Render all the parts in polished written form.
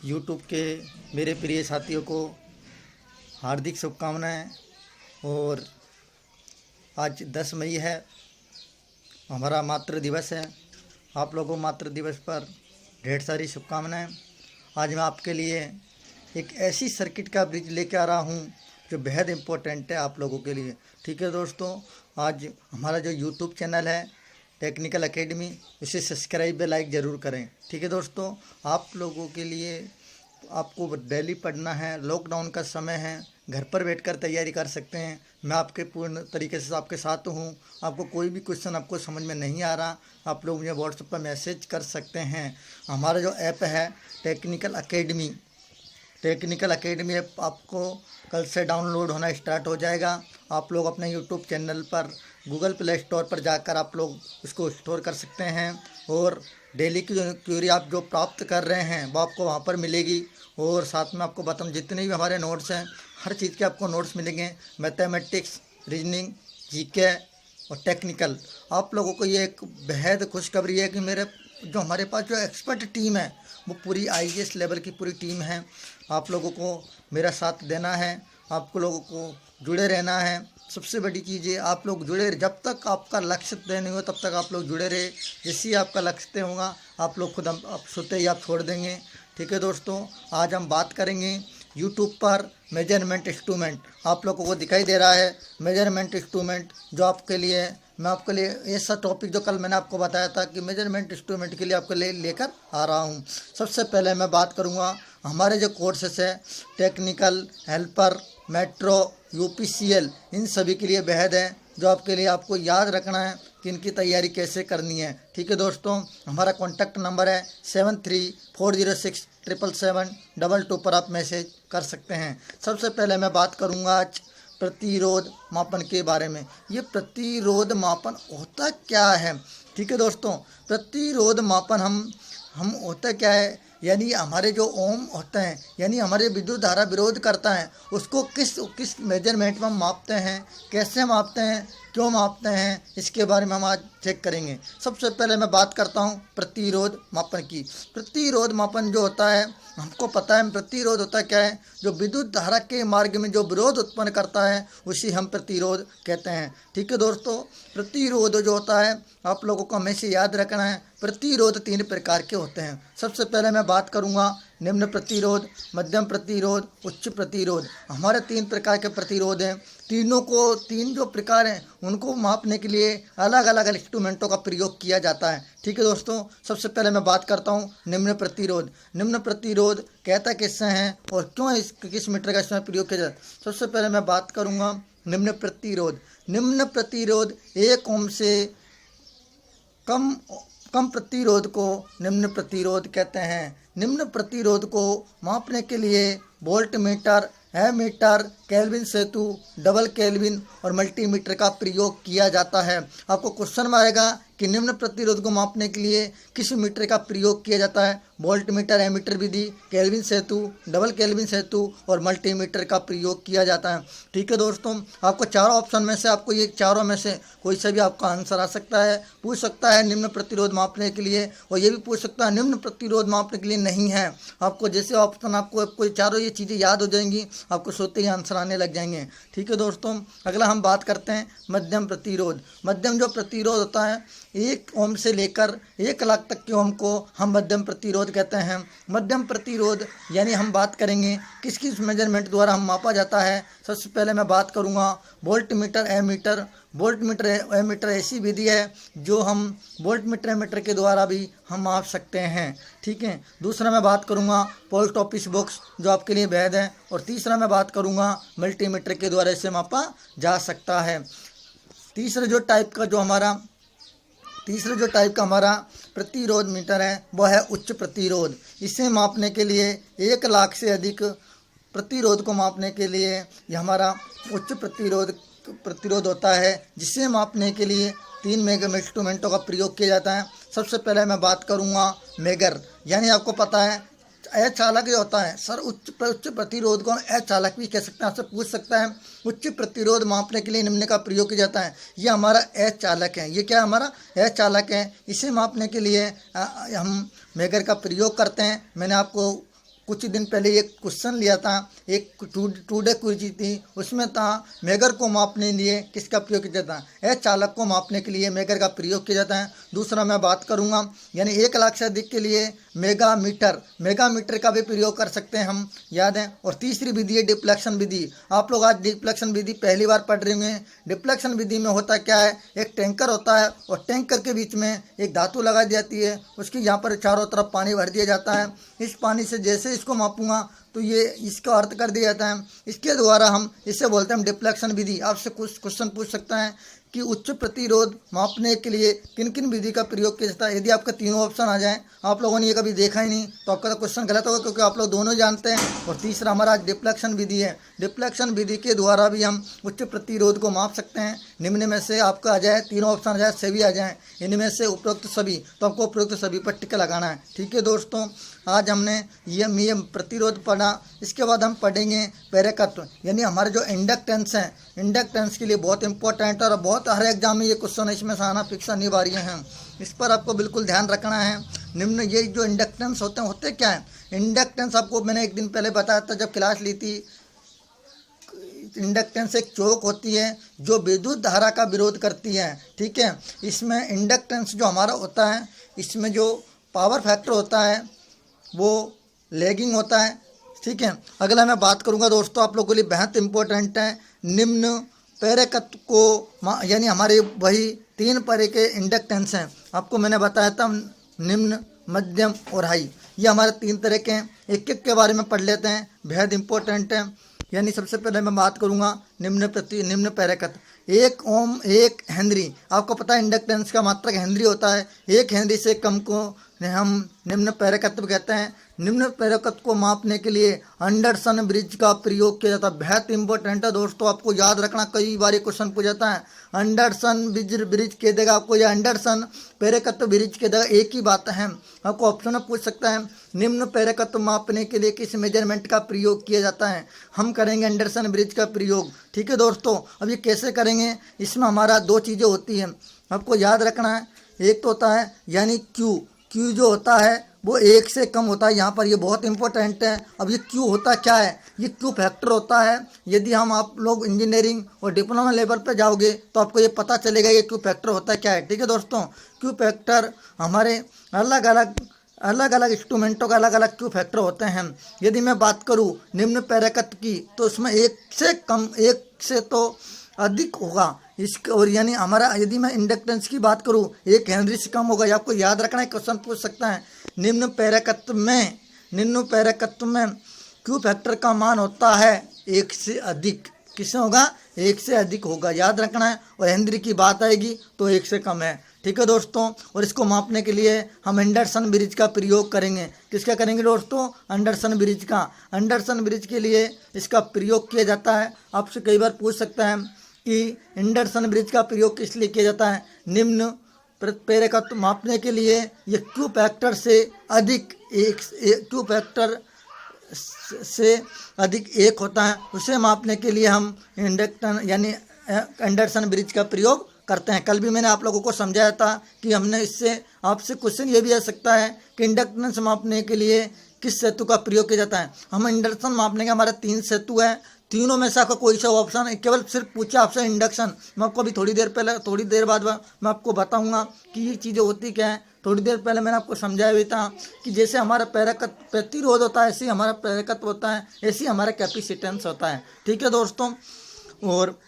YouTube के मेरे प्रिय साथियों को हार्दिक शुभकामनाएं। और आज 10 मई है, हमारा मातृ दिवस है। आप लोगों को मातृ दिवस पर ढेर सारी शुभकामनाएं। आज मैं आपके लिए एक ऐसी सर्किट का ब्रिज लेके आ रहा हूं जो बेहद इम्पोर्टेंट है आप लोगों के लिए। ठीक है दोस्तों, आज हमारा जो यूट्यूब चैनल है टेक्निकल एकेडमी, उसे सब्सक्राइब व लाइक ज़रूर करें। ठीक है दोस्तों, आप लोगों के लिए आपको डेली पढ़ना है, लॉकडाउन का समय है, घर पर बैठकर तैयारी कर सकते हैं। मैं आपके पूर्ण तरीके से आपके साथ हूँ। आपको कोई भी क्वेश्चन आपको समझ में नहीं आ रहा, आप लोग मुझे व्हाट्सएप पर मैसेज कर सकते हैं। हमारा जो ऐप है टेक्निकल एकेडमी ऐप आपको कल से डाउनलोड होना स्टार्ट हो जाएगा। आप लोग अपने यूट्यूब चैनल पर गूगल प्ले स्टोर पर जाकर आप लोग उसको स्टोर कर सकते हैं और डेली की जो क्यूरी आप जो प्राप्त कर रहे हैं वो आपको वहाँ पर मिलेगी। और साथ में आपको बताऊँ, जितने भी हमारे नोट्स हैं हर चीज़ के आपको नोट्स मिलेंगे, मैथमेटिक्स, रीजनिंग, जीके और टेक्निकल। आप लोगों को ये एक बेहद खुशखबरी है कि हमारे पास जो एक्सपर्ट टीम है वो पूरी आईएएस लेवल की पूरी टीम है। आप लोगों को मेरा साथ देना है, आपको लोगों को जुड़े रहना है। सबसे बड़ी चीज़ है आप लोग जुड़े, जब तक आपका लक्ष्य तय नहीं हो तब तक आप लोग जुड़े रहे। जैसे ही आपका लक्ष्य तय होगा आप लोग खुद आप सोते ही आप छोड़ देंगे। ठीक है दोस्तों, आज हम बात करेंगे यूट्यूब पर मेजरमेंट इंस्ट्रूमेंट। आप लोगों को दिखाई दे रहा है मेजरमेंट इंस्ट्रूमेंट, जो आपके लिए मैं आपके लिए ऐसा टॉपिक जो कल मैंने आपको बताया था कि मेजरमेंट इंस्ट्रूमेंट के लिए आपके लिए लेकर आ रहा हूँ। सबसे पहले मैं बात करूँगा हमारे जो कोर्सेस है टेक्निकल, हेल्पर, मेट्रो, यूपीसीएल, इन सभी के लिए बेहद है, जो आपके लिए आपको याद रखना है कि इनकी तैयारी कैसे करनी है। ठीक है दोस्तों, हमारा कॉन्टैक्ट नंबर है 7340677722 पर आप मैसेज कर सकते हैं। सबसे पहले मैं बात करूंगा आज प्रतिरोध मापन के बारे में। ये प्रतिरोध मापन होता क्या है? ठीक है दोस्तों, प्रतिरोध मापन हम होता क्या है, यानी हमारे जो ओम होते हैं, यानी हमारे विद्युत धारा विरोध करता है, उसको किस मेजरमेंट में हम मापते हैं, कैसे मापते हैं, क्यों मापते हैं, इसके बारे में हम आज चेक करेंगे। सबसे पहले मैं बात करता हूं प्रतिरोध मापन की। प्रतिरोध मापन जो होता है, हमको पता है प्रतिरोध होता क्या है, जो विद्युत धारा के मार्ग में जो विरोध उत्पन्न करता है उसी हम प्रतिरोध कहते हैं। ठीक है दोस्तों, प्रतिरोध जो होता है आप लोगों को हमेशा याद रखना है, प्रतिरोध 3 प्रकार के होते हैं। सबसे पहले मैं बात करूंगा निम्न प्रतिरोध, मध्यम प्रतिरोध, उच्च प्रतिरोध। हमारे 3 प्रकार के प्रतिरोध हैं। तीन जो प्रकार हैं उनको मापने के लिए अलग अलग इंस्ट्रूमेंटों का प्रयोग किया जाता है। ठीक है दोस्तों, सबसे पहले मैं बात करता हूँ निम्न प्रतिरोध। निम्न प्रतिरोध कहता किससे हैं और क्यों किस मीटर का इसमें प्रयोग किया जाता है। सबसे पहले मैं बात करूँगा निम्न प्रतिरोध। निम्न प्रतिरोध 1 ओम से कम प्रतिरोध को निम्न प्रतिरोध कहते हैं। निम्न प्रतिरोध को मापने के लिए वोल्ट मीटर, एमीटर, केल्विन सेतु, डबल केल्विन और मल्टीमीटर का प्रयोग किया जाता है। आपको क्वेश्चन में आएगा कि निम्न प्रतिरोध को मापने के लिए किस मीटर का प्रयोग किया जाता है। वोल्ट मीटर, एमीटर विधि, केल्विन सेतु, डबल केल्विन सेतु और मल्टीमीटर का प्रयोग किया जाता है। ठीक है दोस्तों, आपको चारों ऑप्शन में से आपको ये चारों में से कोई से भी आपका आंसर आ सकता है, पूछ सकता है निम्न प्रतिरोध मापने के लिए, और ये भी पूछ सकता है निम्न प्रतिरोध मापने के लिए नहीं है। आपको जैसे ऑप्शन आपको चारों ये चीज़ें याद हो जाएंगी, आपको सोते ही आंसर आने लग जाएंगे। ठीक है दोस्तों, अगला हम बात करते हैं मध्यम प्रतिरोध। मध्यम जो प्रतिरोध होता है 1 ओम से लेकर 1 लाख तक के ओम को हम मध्यम प्रतिरोध कहते हैं। मध्यम प्रतिरोध यानी हम बात करेंगे किस किस मेजरमेंट द्वारा हम मापा जाता है। सबसे पहले मैं बात करूंगा voltmeter, ammeter. Voltmeter, ammeter ऐसी विधि है जो हम वोल्ट मीटर, एमीटर के द्वारा भी हम माप सकते हैं। ठीक है, दूसरा मैं बात करूंगा पोस्ट ऑफिस बॉक्स, जो आपके लिए वैध है। और तीसरा मैं बात करूंगा मल्टीमीटर के द्वारा इसे मापा जा सकता है। तीसरा जो टाइप का हमारा प्रतिरोध मीटर है वह है उच्च प्रतिरोध। इसे मापने के लिए 1 लाख से अधिक प्रतिरोध को मापने के लिए यह हमारा उच्च प्रतिरोध होता है, जिसे मापने के लिए 3 मेगा इंस्ट्रूमेंटों का प्रयोग किया जाता है। सबसे पहले मैं बात करूंगा मेगर, यानी आपको पता है अचालक जो होता है सर, उच्च प्रतिरोध को अचालक भी कह सकते हैं। आपसे पूछ सकता है उच्च प्रतिरोध मापने के लिए निम्न का प्रयोग किया जाता है। ये हमारा अचालक है, ये क्या हमारा अचालक है। इसे मापने के लिए हम मेगर का प्रयोग करते हैं। मैंने आपको कुछ दिन पहले एक क्वेश्चन लिया था, एक टू डे क्विज थी, उसमें था मेगर को मापने लिए किसका प्रयोग किया जाता है? चालक को मापने के लिए मेगर का प्रयोग किया जाता है। दूसरा मैं बात करूंगा यानी 1 लाख से अधिक के लिए मेगामीटर का भी प्रयोग कर सकते हैं हम, याद है। और तीसरी विधि है डिफ्लेक्शन विधि। आप लोग आज डिफ्लेक्शन विधि पहली बार पढ़ रहे होंगे। डिफ्लेक्शन विधि में होता क्या है, एक टैंकर होता है और टैंकर के बीच में एक धातु लगा दी जाती है, उसकी यहाँ पर चारों तरफ पानी भर दिया जाता है। इस पानी से जैसे इसको मापूंगा तो ये इसका अर्थ कर दिया जाता है। इसके द्वारा हम इसे बोलते हैं डिफ्लेक्शन विधि। आपसे कुछ क्वेश्चन पूछ सकता है कि उच्च प्रतिरोध मापने के लिए किन किन विधि का प्रयोग किया जाता है। यदि आपका तीनों ऑप्शन आ जाए, आप लोगों ने ये कभी देखा ही नहीं, तो आपका तो क्वेश्चन गलत होगा, क्योंकि आप लोग दोनों जानते हैं। और तीसरा हमारा डिफ्लेक्शन विधि है। डिफ्लेक्शन विधि के द्वारा भी हम उच्च प्रतिरोध को माप सकते हैं। निम्न में से आपका आ जाए, तीनों ऑप्शन आ जाए, सभी आ जाए, इनमें से उपरोक्त सभी, तो आपको उपरोक्त सभी पर टिक लगाना है। ठीक है दोस्तों, आज हमने ये प्रतिरोध पढ़ा। इसके बाद हम पढ़ेंगे प्रेरकत्व, यानी हमारे जो इंडक्टेंस हैं, इंडक्टेंस के लिए बहुत इंपॉर्टेंट और बहुत हर एग्जाम में ये क्वेश्चन है, इसमें से आना फिक्स अनिवार्य हैं। इस पर आपको बिल्कुल ध्यान रखना है। निम्न ये जो इंडक्टेंस होते क्या है? इंडक्टेंस आपको मैंने एक दिन पहले बताया था जब क्लास ली थी। इंडक्टेंस एक चौक होती है जो विद्युत धारा का विरोध करती है। ठीक है, इसमें इंडक्टेंस जो हमारा होता है, इसमें जो पावर फैक्टर होता है वो लैगिंग होता है। ठीक है, अगला मैं बात करूंगा दोस्तों, आप लोगों के लिए बेहद इंपॉर्टेंट है। निम्न प्रेरकत्व को यानी हमारे वही 3 तरह के इंडक्टेंस हैं। आपको मैंने बताया था निम्न, मध्यम और हाई, ये हमारे 3 तरह के हैं। एक एक के बारे में पढ़ लेते हैं, बेहद इंपॉर्टेंट है। यानी सबसे पहले मैं बात करूंगा निम्न प्रेरकत्व। 1 ओम 1 हेनरी। आपको पता है इंडक्टेंस का मात्रक हेनरी होता है। 1 हेनरी से कम को हम निम्न प्रेरकत्व कहते हैं। निम्न प्रेरकत्व को मापने के लिए एंडरसन ब्रिज का प्रयोग किया जाता है। बेहद इंपॉर्टेंट है दोस्तों, आपको याद रखना, कई बार क्वेश्चन पूछ जाता है। एंडरसन ब्रिज कह देगा आपको, या एंडरसन प्रेरकत्व ब्रिज कह देगा, एक ही बात है। आपको ऑप्शन में पूछ सकता है निम्न प्रेरकत्व मापने के लिए किस मेजरमेंट का प्रयोग किया जाता है। हम करेंगे एंडरसन ब्रिज का प्रयोग। ठीक है दोस्तों, अब ये कैसे करेंगे? इसमें हमारा 2 चीज़ें होती हैं, आपको याद रखना है। एक तो होता है यानी क्यू जो होता है वो 1 से कम होता है। यहाँ पर ये बहुत इंपॉर्टेंट है। अब ये क्यू होता क्या है? ये क्यू फैक्टर होता है। यदि हम आप लोग इंजीनियरिंग और डिप्लोमा लेवल पे जाओगे तो आपको ये पता चलेगा ये क्यू फैक्टर होता क्या है। ठीक है दोस्तों, क्यू फैक्टर हमारे अलग अलग इंस्ट्रूमेंटों का अलग अलग क्यू फैक्टर होते हैं। यदि मैं बात करूँ निम्न प्रेरकत्व की, तो उसमें 1 से कम, 1 से तो अधिक होगा इसका। और यानी हमारा यदि मैं इंडक्टेंस की बात करूँ 1 हेनरी से कम होगा। आपको याद रखना है, क्वेश्चन पूछ सकता है। निम्न प्रेरकत्व में क्यू फैक्टर का मान होता है 1 से अधिक। किससे होगा? 1 से अधिक होगा, याद रखना है। और हेनरी की बात आएगी तो 1 से कम है। ठीक है दोस्तों, और इसको मापने के लिए हम एंडरसन ब्रिज का प्रयोग करेंगे। किसका करेंगे दोस्तों? एंडरसन ब्रिज का। एंडरसन ब्रिज के लिए इसका प्रयोग किया जाता है। आपसे कई बार पूछ सकता है कि एंडरसन ब्रिज का प्रयोग किस लिए किया जाता है। निम्न प्रेरकत्व मापने के लिए ये क्यू फैक्टर से अधिक क्यू फैक्टर से अधिक 1 होता है, उसे मापने के लिए हम यानी एंडरसन ब्रिज का प्रयोग करते हैं। कल भी मैंने आप लोगों को समझाया था कि हमने इससे आपसे क्वेश्चन ये भी आ सकता है कि इंडक्टेंस मापने के लिए किस सेतु का प्रयोग किया जाता है। हम इंडक्शन मापने के हमारे 3 सेतु है, तीनों में से आपका कोई सा ऑप्शन केवल सिर्फ पूछा आपसे इंडक्शन। मैं आपको अभी थोड़ी देर बाद मैं आपको बताऊंगा कि ये चीज़ें होती क्या है। थोड़ी देर पहले मैंने आपको समझाया भी था कि जैसे हमारा प्रेरकत्व प्रतिरोध होता है, ऐसे ही हमारा प्रेरकत्व होता है, ऐसे ही हमारा कैपेसिटेंस होता है। ठीक है दोस्तों, और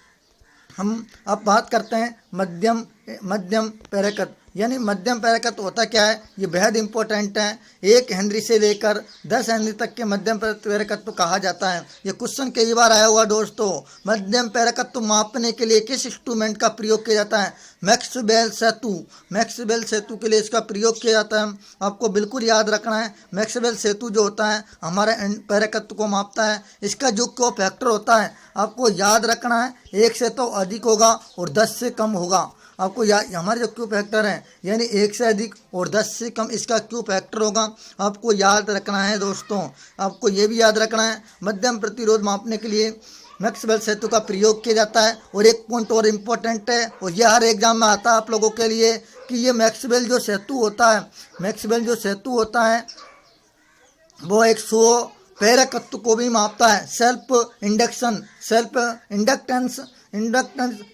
हम अब बात करते हैं मध्यम प्रेरकत्व। यानी मध्यम प्रेरकत्व होता क्या है, ये बेहद इंपॉर्टेंट है। 1 हेनरी से लेकर 10 हेनरी तक के मध्यम प्रेरकत्व कहा जाता है। ये क्वेश्चन कई बार आया हुआ दोस्तों। मध्यम प्रेरकत्व मापने के लिए किस इंस्ट्रूमेंट का प्रयोग किया जाता है? मैक्सवेल सेतु के लिए इसका प्रयोग किया जाता है। आपको बिल्कुल याद रखना है, मैक्सवेल सेतु जो होता है हमारे प्रेरकत्व को मापता है। इसका जो क्यू फैक्टर होता है आपको याद रखना है, 1 से तो अधिक होगा और 10 से कम होगा। आपको हमारे जो क्यू फैक्टर है यानी 1 से अधिक और 10 से कम इसका क्यू फैक्टर होगा। आपको याद रखना है दोस्तों। आपको ये भी याद रखना है, मध्यम प्रतिरोध मापने के लिए मैक्सवेल सेतु का प्रयोग किया जाता है। और एक पॉइंट और इम्पोर्टेंट है, और यह हर एग्जाम में आता है आप लोगों के लिए, कि ये मैक्सवेल जो सेतु होता है वो एक सो प्रेरकत्व को भी मापता है। Self inductance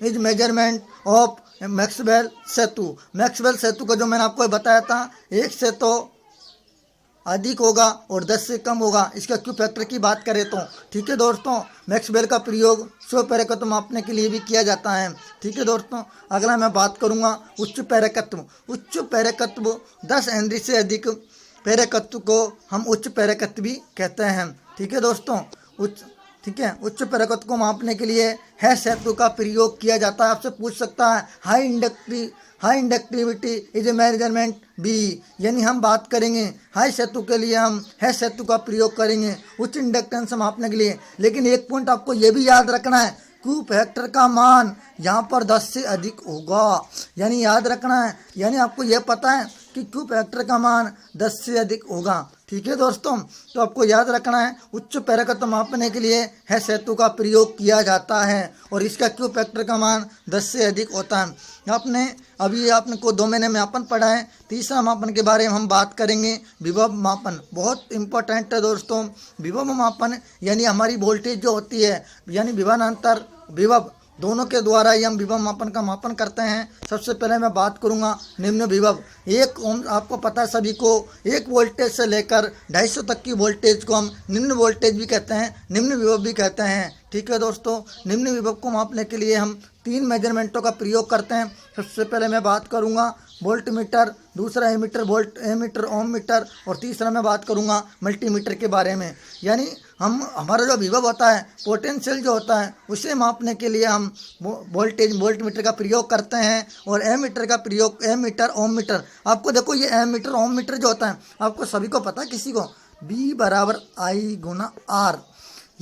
is measurement of Maxwell सेतु। मैक्सवेल सेतु का जो मैंने आपको बताया था, 1 से तो अधिक होगा और 10 से कम होगा। इसका क्यू फैक्टर की बात करें तो ठीक है दोस्तों, मैक्सवेल का प्रयोग स्व प्रेरकत्व मापने के लिए भी किया जाता है। ठीक है दोस्तों, अगला मैं बात करूंगा उच्च प्रेरकत्व। उच्च प्रेरकत्व 10 हेनरी से अधिक प्रेरकत्व को हम उच्च प्रेरकत्व भी कहते हैं। ठीक है दोस्तों, उच्च प्रेरकत्व को मापने के लिए है सेतु का प्रयोग किया जाता है। आपसे पूछ सकता है high inductivity is a measurement B, यानी हम बात करेंगे हाई सेतु के लिए हम है सेतु का प्रयोग करेंगे उच्च इंडक्टेंस मापने के लिए। लेकिन एक पॉइंट आपको ये भी याद रखना है, क्यू फैक्टर का मान यहाँ पर 10 से अधिक होगा, यानी याद रखना है, यानी आपको ये पता है कि क्यू फैक्टर का मान 10 से अधिक होगा। ठीक है दोस्तों, तो आपको याद रखना है उच्च प्रेरकत्व मापने के लिए है सेतु का प्रयोग किया जाता है और इसका क्यू फैक्टर का मान 10 से अधिक होता है। आपने को 2 महीने में मापन पढ़ा है। तीसरा मापन के बारे में हम बात करेंगे विभव मापन। बहुत इंपॉर्टेंट है दोस्तों विभव मापन, यानी हमारी वोल्टेज जो होती है, यानी विभवांतर विभव दोनों के द्वारा ही हम विभव मापन का मापन करते हैं। सबसे पहले मैं बात करूंगा निम्न विभव। 1 ओम, आपको पता है सभी को, 1 वोल्टेज से लेकर 250 तक की वोल्टेज को हम निम्न वोल्टेज भी कहते हैं, निम्न विभव भी कहते हैं। ठीक है दोस्तों, निम्न विभव को मापने के लिए हम 3 मेजरमेंटों का प्रयोग करते हैं। सबसे पहले मैं बात करूंगा वोल्ट मीटर, दूसरा एमीटर ओम मीटर और तीसरा मैं बात करूंगा मल्टीमीटर के बारे में। यानी हमारा जो विभव होता है, पोटेंशियल जो होता है, उसे मापने के लिए हम वोल्ट मीटर का प्रयोग करते हैं और एमीटर ओम मीटर। आपको देखो ये एमीटर ओम मीटर जो होता है, आपको सभी को पता है, किसी को B = I × R,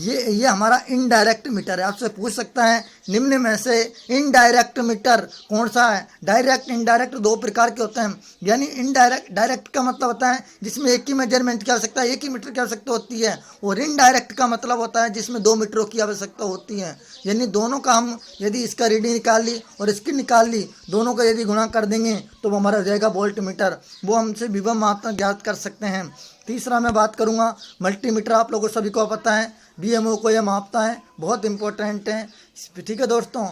ये हमारा इनडायरेक्ट मीटर है। आपसे पूछ सकता है निम्न में से इनडायरेक्ट मीटर कौन सा है। डायरेक्ट इनडायरेक्ट 2 प्रकार के होते हैं, यानी डायरेक्ट का मतलब होता है जिसमें एक ही मेजरमेंट की आवश्यकता है, एक ही मीटर की आवश्यकता होती है, और इनडायरेक्ट का मतलब होता है जिसमें 2 मीटरों की आवश्यकता होती है। यानी दोनों का हम यदि इसका रीडिंग निकाल ली और इसकी निकाल ली, दोनों का यदि गुणा कर देंगे तो वो हमारा हो जाएगा वोल्ट मीटर, वो हमसे विभव मात्रा ज्ञात कर सकते हैं। तीसरा मैं बात करूंगा मल्टीमीटर। आप लोगों सभी को पता है बीएमओ को यह मापता है, बहुत इंपॉर्टेंट है। ठीक है दोस्तों,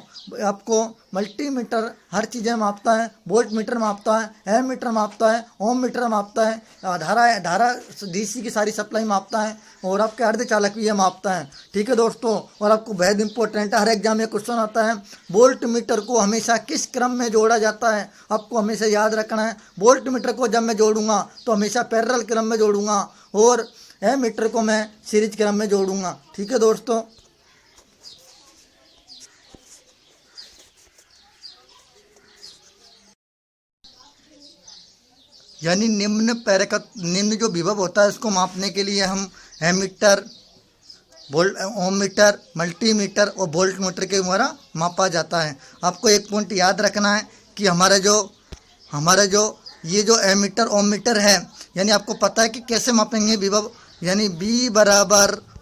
आपको मल्टीमीटर हर चीज़ें मापता है, वोल्ट मीटर मापता है, एमीटर मापता है, ओम मीटर मापता है, धारा डीसी की सारी सप्लाई मापता है और आपके अर्धचालक भी ये मापता है। ठीक है दोस्तों, और आपको बेहद इंपॉर्टेंट है, हर एग्जाम में क्वेश्चन आता है वोल्ट मीटर को हमेशा किस क्रम में जोड़ा जाता है। आपको हमेशा याद रखना है वोल्ट मीटर को जब मैं जोड़ूंगा तो हमेशा पैरेलल क्रम में जोड़ूंगा और एमीटर को मैं सीरीज क्रम में जोड़ूंगा। ठीक है दोस्तों, यानी निम्न जो विभव होता है उसको मापने के लिए हम एमीटर, ओम मीटर, मल्टीमीटर और वोल्ट मीटर के द्वारा मापा जाता है। आपको एक पॉइंट याद रखना है कि हमारा जो ये जो एमीटर ओम मीटर है, यानी आपको पता है कि कैसे मापेंगे विभव, यानी B =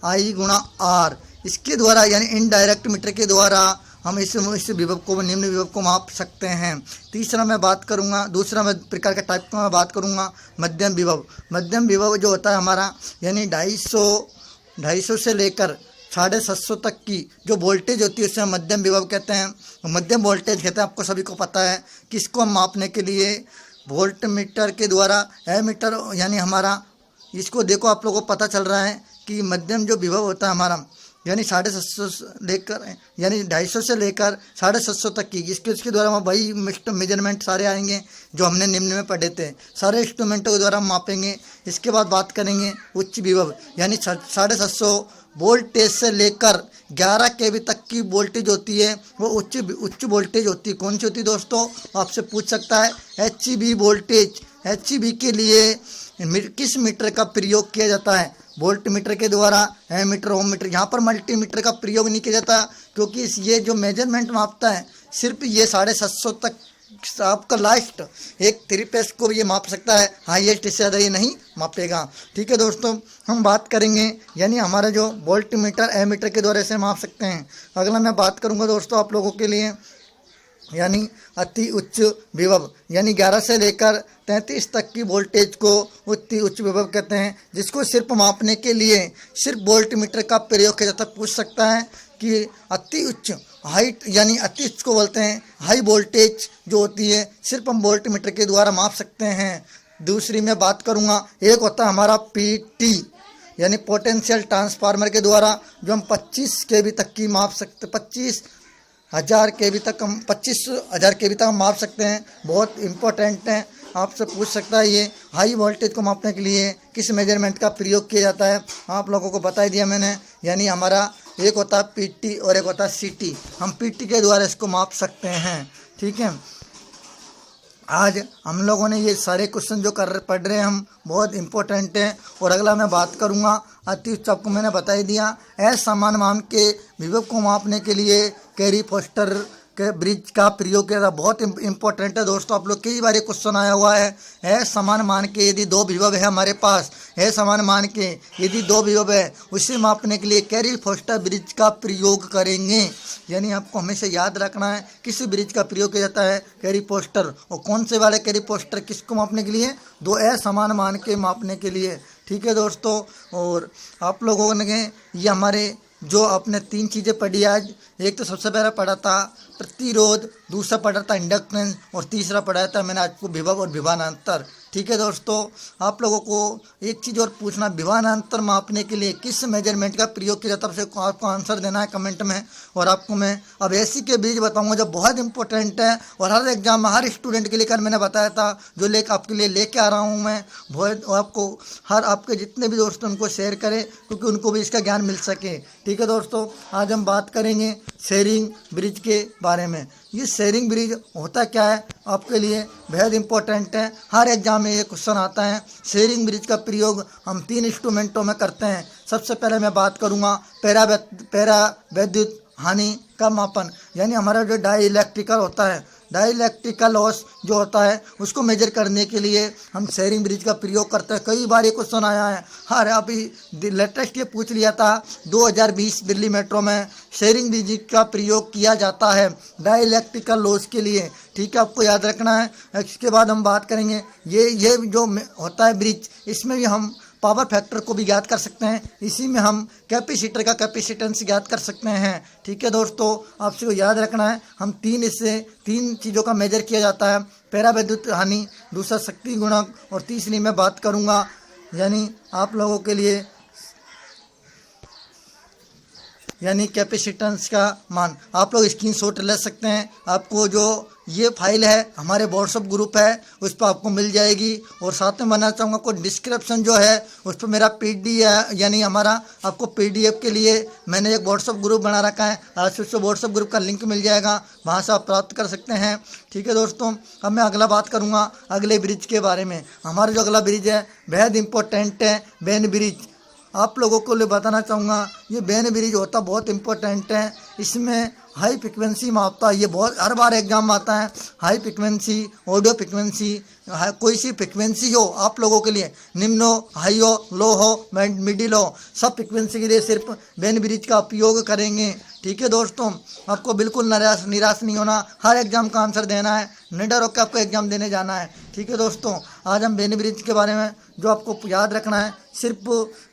I × R, इसके द्वारा यानी इनडायरेक्ट मीटर के द्वारा हम इस विभव को, निम्न विभव को माप सकते हैं। तीसरा मैं बात करूंगा, दूसरा प्रकार का टाइप का मैं बात करूंगा मध्यम विभव। मध्यम विभव जो होता है हमारा, यानी 250 से लेकर 750 तक की जो वोल्टेज होती है उसे हम मध्यम विभव कहते हैं, मध्यम वोल्टेज कहते हैं। आपको सभी को पता है कि इसको हम मापने के लिए वोल्ट मीटर के द्वारा एमीटर, यानी हमारा इसको देखो आप लोगों को पता चल रहा है कि मध्यम जो विभव होता है हमारा, यानी 750 लेकर, यानी 250 से लेकर 750 तक की, इसके द्वारा हम वही मेजरमेंट सारे आएंगे जो हमने निम्न में पढ़े थे, सारे इंस्ट्रूमेंटों के द्वारा हम मापेंगे। इसके बाद बात करेंगे उच्च विभव, यानी 750 वोल्टेज से लेकर 11 kV तक की वोल्टेज होती है, वो उच्च वोल्टेज होती है। कौन सी होती है दोस्तों, आपसे पूछ सकता है HV वोल्टेज। HV के लिए किस मीटर का प्रयोग किया जाता है, वोल्ट मीटर के द्वारा, एमीटर ओम मीटर। यहाँ पर मल्टीमीटर का प्रयोग नहीं किया जाता क्योंकि ये जो मेजरमेंट मापता है सिर्फ ये 750 तक आपका लास्ट एक 3 फेज को भी ये माप सकता है, हाईएस्ट इससे ज़्यादा ये नहीं मापेगा। ठीक है दोस्तों, हम बात करेंगे यानी हमारा जो वोल्ट मीटर एमीटर के द्वारा से माप सकते हैं। अगला मैं बात करूँगा दोस्तों आप लोगों के लिए यानी अति उच्च विभव, यानी 11 से लेकर 33 तक की वोल्टेज को अति उच्च विभव कहते हैं, जिसको सिर्फ मापने के लिए सिर्फ वोल्ट मीटर का प्रयोग किया जाता है। पूछ सकता है कि अति उच्च हाइट यानी अति उच्च को बोलते हैं हाई वोल्टेज जो होती है, सिर्फ हम वोल्ट मीटर के द्वारा माप सकते हैं। दूसरी मैं बात करूँगा, एक होता है हमारा PT यानी पोटेंशियल ट्रांसफार्मर के द्वारा जो हम 25 kV तक की माप सकते, 25,000 kV तक हम 25,000 kV तक हम माप सकते हैं। बहुत इंपॉर्टेंट है, आपसे पूछ सकता है ये हाई वोल्टेज को मापने के लिए किस मेजरमेंट का प्रयोग किया जाता है, आप लोगों को बता दिया मैंने। यानी हमारा एक होता है PT और एक होता है CT, हम PT के द्वारा इसको माप सकते हैं। ठीक है, आज हम लोगों ने ये सारे क्वेश्चन जो पढ़ रहे हैं हम बहुत इंपॉर्टेंट हैं। और अगला मैं बात करूँगा अति उच्च, आपको मैंने बता ही दिया। असमान मान के विभव को मापने के लिए कैरी फोस्टर के ब्रिज का प्रयोग किया था, बहुत इंपॉर्टेंट है दोस्तों। आप लोग कई बार क्वेश्चन आया हुआ है समान मान के यदि दो विभव है हमारे पास, है समान मान के यदि दो विभव है उसे मापने के लिए कैरी फोस्टर ब्रिज का प्रयोग करेंगे। यानी आपको हमेशा याद रखना है किस ब्रिज का प्रयोग किया जाता है, कैरी फोस्टर। और कौन से वाले कैरी फोस्टर किसको मापने के लिए, दो असमान मान के मापने के लिए। ठीक है दोस्तों, और आप लोगों ने ये हमारे जो आपने 3 चीज़ें पढ़ी आज, एक तो सबसे पहला पढ़ा था प्रतिरोध, दूसरा पढ़ा था इंडक्टेंस और तीसरा पढ़ा था मैंने आपको विभव और विभवांतर। ठीक है दोस्तों, आप लोगों को एक चीज़ और पूछना, विभवांतर मापने के लिए किस मेजरमेंट का प्रयोग किया जाता है, आपको आंसर देना है कमेंट में। और आपको मैं अब ऐसी के बीज बताऊंगा जो बहुत इंपॉर्टेंट है और हर एग्जाम में हर स्टूडेंट के लिए कर मैंने बताया था, जो आपके लिए लेके आ रहा हूँ मैं बहुत। आपको हर आपके जितने भी दोस्त उनको शेयर करें क्योंकि उनको भी इसका ज्ञान मिल सके। ठीक है दोस्तों, आज हम बात करेंगे शेयरिंग ब्रिज के बारे में। ये शेयरिंग ब्रिज होता क्या है आपके लिए बेहद इंपॉर्टेंट है, हर एग्जाम में ये क्वेश्चन आता है। शेयरिंग ब्रिज का प्रयोग हम 3 इंस्ट्रूमेंटों में करते हैं। सबसे पहले मैं बात करूँगा पैरा विद्युत हानि का मापन, यानी हमारा जो डाई इलेक्ट्रिकल होता है, डाई इलेक्ट्रिकल लॉस जो होता है उसको मेजर करने के लिए हम शेयरिंग ब्रिज का प्रयोग करते हैं। कई बार ये क्वेश्चन आया है, हाँ अभी लेटेस्ट ये पूछ लिया था 2020 दिल्ली मेट्रो में शेयरिंग ब्रिज का प्रयोग किया जाता है डाई इलेक्ट्रिकल लॉस के लिए। ठीक है, आपको याद रखना है। इसके बाद हम बात करेंगे ये जो होता है ब्रिज, इसमें भी हम पावर फैक्टर को भी ज्ञात कर सकते हैं, इसी में हम कैपेसिटर का कैपेसिटेंस ज्ञात कर सकते हैं। ठीक है दोस्तों, आपसे को याद रखना है, हम 3 चीज़ों का मेजर किया जाता है, पैरा विद्युत हानि, दूसरा शक्ति गुणक और तीसरी मैं बात करूंगा यानी आप लोगों के लिए यानी कैपेसिटेंस का मान। आप लोग स्क्रीनशॉट ले सकते हैं, आपको जो ये फाइल है हमारे व्हाट्सएप ग्रुप है उस पर आपको मिल जाएगी। और साथ में बनाना चाहूँगा को डिस्क्रिप्शन जो है उस पर मेरा PDF यानी हमारा आपको PDF के लिए मैंने एक व्हाट्सएप ग्रुप बना रखा है, आज उससे व्हाट्सएप ग्रुप का लिंक मिल जाएगा, वहाँ से आप प्राप्त कर सकते हैं। ठीक है दोस्तों, अब मैं अगला बात करूँगा अगले ब्रिज के बारे में। हमारा जो अगला ब्रिज है बेहद इंपॉर्टेंट है, बेन ब्रिज। आप लोगों को लिए बताना चाहूँगा ये बेन ब्रिज होता बहुत इंपॉर्टेंट है, इसमें हाई फ्रिक्वेंसी मापता है, ये बहुत हर बार एग्जाम में आता है। हाई फ्रिक्वेंसी, ऑडियो फ्रिक्वेंसी, कोई सी फ्रिक्वेंसी हो आप लोगों के लिए, निम्न हो, हाई हो, लो हो, मिडिल हो, सब फ्रिक्वेंसी के लिए सिर्फ बेन ब्रिज का उपयोग करेंगे। ठीक है दोस्तों, आपको बिल्कुल निराश नहीं होना, हर एग्जाम का आंसर देना है, निडर होकर आपको एग्जाम देने जाना है। ठीक है दोस्तों, आज हम बेन ब्रिज के बारे में जो आपको याद रखना है, सिर्फ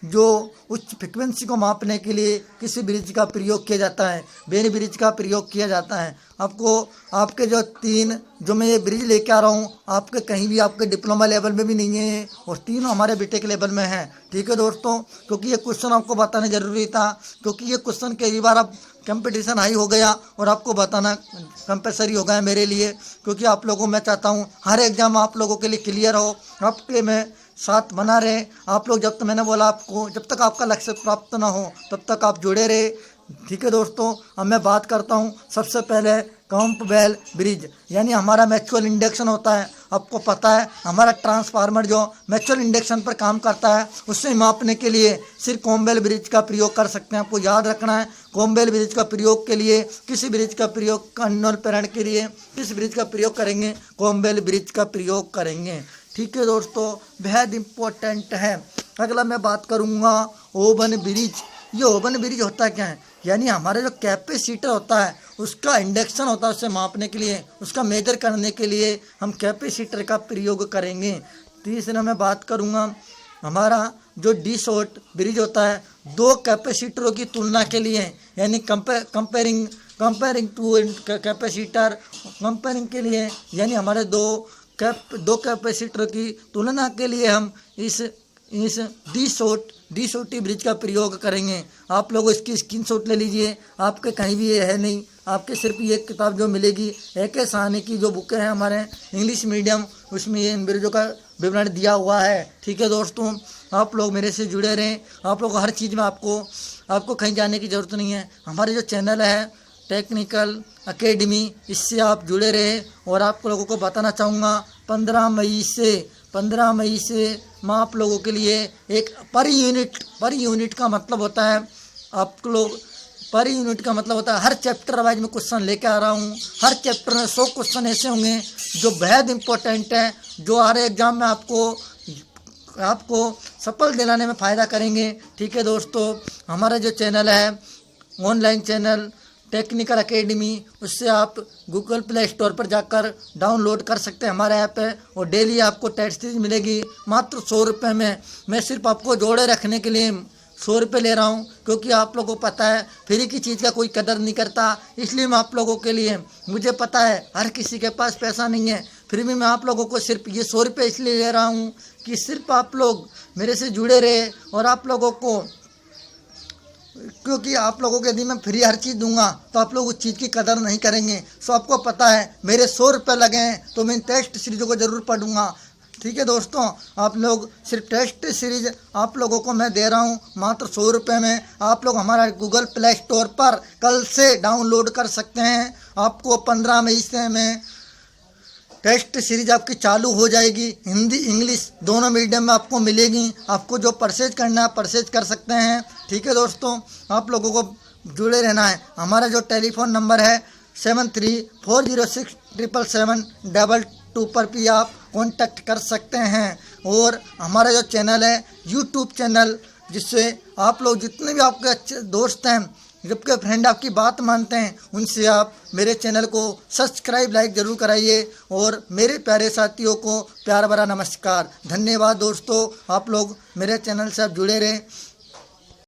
जो उच्च फ्रिक्वेंसी को मापने के लिए किसी ब्रिज का प्रयोग किया जाता है, बेन ब्रिज का प्रयोग किया जाता है। आपको आपके जो 3 जो मैं ये ब्रिज लेके आ रहा हूँ आपके कहीं भी आपके डिप्लोमा लेवल में भी नहीं है और तीनों हमारे बीटेक लेवल में है। ठीक है दोस्तों, क्योंकि ये क्वेश्चन आपको बताना जरूरी था, क्योंकि ये क्वेश्चन कई बार अब कंपटीशन हाई हो गया और आपको बताना कंपलसरी हो गया मेरे लिए, क्योंकि आप लोगों मैं चाहता हूँ हर एग्जाम आप लोगों के लिए क्लियर हो, आपके में साथ बना रहे आप लोग। जब तक मैंने बोला आपको जब तक आपका लक्ष्य प्राप्त ना हो तब तक आप जुड़े रहे। ठीक है दोस्तों, अब मैं बात करता हूँ सबसे पहले कैंपबेल ब्रिज, यानी हमारा म्यूचुअल इंडक्शन होता है। आपको पता है हमारा ट्रांसफार्मर जो म्यूचुअल इंडक्शन पर काम करता है उससे मापने के लिए सिर्फ कैंपबेल ब्रिज का प्रयोग कर सकते हैं। आपको याद रखना है कैंपबेल ब्रिज का प्रयोग के लिए किसी ब्रिज का प्रयोग अन्य प्रेरण के लिए किस ब्रिज का प्रयोग करेंगे, कैंपबेल ब्रिज का प्रयोग करेंगे। ठीक है दोस्तों, बेहद इम्पोर्टेंट है। अगला मैं बात करूँगा ओवन ब्रिज। ये ओवन ब्रिज होता क्या है, यानी हमारा जो कैपेसिटर होता है उसका इंडक्शन होता है, उसे मापने के लिए, उसका मेजर करने के लिए हम कैपेसिटर का प्रयोग करेंगे। तीसरा मैं बात करूँगा हमारा जो डी शॉर्ट ब्रिज होता है दो कैपेसिटरों की तुलना के लिए, यानी कंपेयरिंग टू कैपेसिटर, कंपेयरिंग के लिए, यानी हमारे दो कैपेसिटर की तुलना के लिए हम इस डी शॉर्ट ब्रिज का प्रयोग करेंगे। आप लोग इसकी स्क्रीनशॉट ले लीजिए, आपके कहीं भी ये है नहीं, आपके सिर्फ ये किताब जो मिलेगी एक साहनी की जो बुकें हैं हमारे इंग्लिश मीडियम, उसमें ये इन ब्रिजों का विवरण दिया हुआ है। ठीक है दोस्तों, आप लोग मेरे से जुड़े रहें। आप लोग हर चीज़ में आपको कहीं जाने की ज़रूरत नहीं है। हमारे जो चैनल है टेक्निकल एकेडमी, इससे आप जुड़े रहे। और आप लोगों को बताना चाहूँगा 15 मई से मैं आप लोगों के लिए एक पर यूनिट का मतलब होता है, आप लोग पर यूनिट का मतलब होता है हर चैप्टर वाइज में क्वेश्चन लेके आ रहा हूँ। हर चैप्टर में 100 क्वेश्चन ऐसे होंगे जो बेहद इंपॉर्टेंट हैं, जो हर एग्जाम में आपको सफल दिलाने में फ़ायदा करेंगे। ठीक है दोस्तों, हमारा जो चैनल है ऑनलाइन चैनल टेक्निकल एकेडमी, उससे आप गूगल प्ले स्टोर पर जाकर डाउनलोड कर सकते हैं, हमारा ऐप है। और डेली आपको टेस्ट सीरीज मिलेगी मात्र 100 रुपये में। मैं सिर्फ आपको जोड़े रखने के लिए 100 रुपये ले रहा हूँ, क्योंकि आप लोगों को पता है फ्री की चीज़ का कोई कदर नहीं करता, इसलिए मैं आप लोगों के लिए, मुझे पता है हर किसी के पास पैसा नहीं है, फिर भी मैं आप लोगों को सिर्फ ये 100 रुपये इसलिए ले रहा हूँ कि सिर्फ आप लोग मेरे से जुड़े रहे। और आप लोगों को, क्योंकि आप लोगों को यदि मैं फ्री हर चीज़ दूंगा तो आप लोग उस चीज़ की कदर नहीं करेंगे। सो आपको पता है मेरे 100 रुपये लगे हैं तो मैं इन टेस्ट सीरीज़ों को ज़रूर पढ़ूंगा। ठीक है दोस्तों, आप लोग सिर्फ टेस्ट सीरीज आप लोगों को मैं दे रहा हूँ मात्र 100 रुपये में। आप लोग हमारा गूगल प्ले स्टोर पर कल से डाउनलोड कर सकते हैं। आपको 15 मई से में टेस्ट सीरीज आपकी चालू हो जाएगी, हिंदी इंग्लिश दोनों मीडियम में आपको मिलेगी। आपको जो परचेज करना है परचेज कर सकते हैं। ठीक है दोस्तों, आप लोगों को जुड़े रहना है। हमारा जो टेलीफोन नंबर है 7340677722 पर भी आप कांटेक्ट कर सकते हैं। और हमारा जो चैनल है यूट्यूब चैनल, जिससे आप लोग जितने भी आपके अच्छे दोस्त हैं, जबकि फ्रेंड आपकी बात मानते हैं, उनसे आप मेरे चैनल को सब्सक्राइब लाइक ज़रूर कराइए। और मेरे प्यारे साथियों को प्यार भरा नमस्कार, धन्यवाद दोस्तों। आप लोग मेरे चैनल से आप जुड़े रहें।